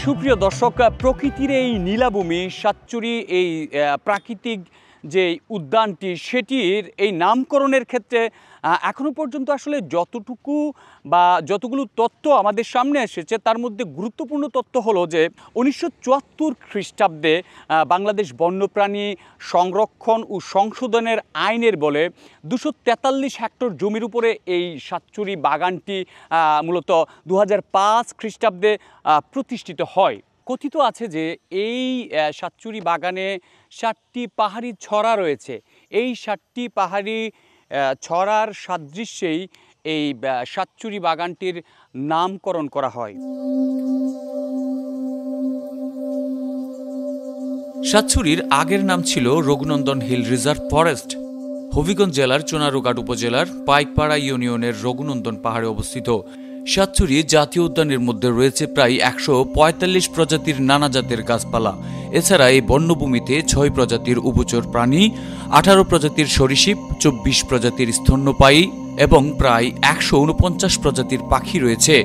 সুপ্রিয় দর্শক, প্রকৃতির এই নীলাভূমি সাতচুরি এই প্রাকৃতিক যে উদ্যানটি সেটির এই নামকরণের ক্ষেত্রে এখনো পর্যন্ত আসলে যতটুকু বা যতগুলো তথ্য আমাদের সামনে এসেছে তার মধ্যে গুরুত্বপূর্ণ তথ্য হলো যে 1974 খ্রিস্টাব্দে বাংলাদেশ বন্যপ্রাণী সংরক্ষণ ও সংশোধনের আইনের বলে 243 হেক্টর জমির উপরে এই সাতচুরি বাগানটি মূলত 2005 খ্রিস্টাব্দে প্রতিষ্ঠিত হয়। কথিত আছে যে এই সাতচুরি বাগানে 7টি পাহাড়ি ছড়া রয়েছে। এই 7টি পাহাড়ি ছড়ার সাদৃশ্যেই এই সাতচুরি বাগানটির নামকরণ করা হয়। সাতচুরির আগের নাম ছিল Raghunandan hill reserve forest. Habiganj জেলার চুনারুঘাট উপজেলার পাইকপাড়া ইউনিয়নের রঘুনন্দন পাহাড়ে অবস্থিত সাতচুরি জাতীয় উদ্যানের মধ্যে রয়েছে প্রায় 145 প্রজাতির নানা জাতের গাছপালা। এছাড়া এই বন্যভূমিতে 6 প্রজাতির উভচর প্রাণী, 18 প্রজাতির সরীসৃপ, 24 প্রজাতির স্তন্যপায়ী এবং প্রায় 149 প্রজাতির পাখি রয়েছে।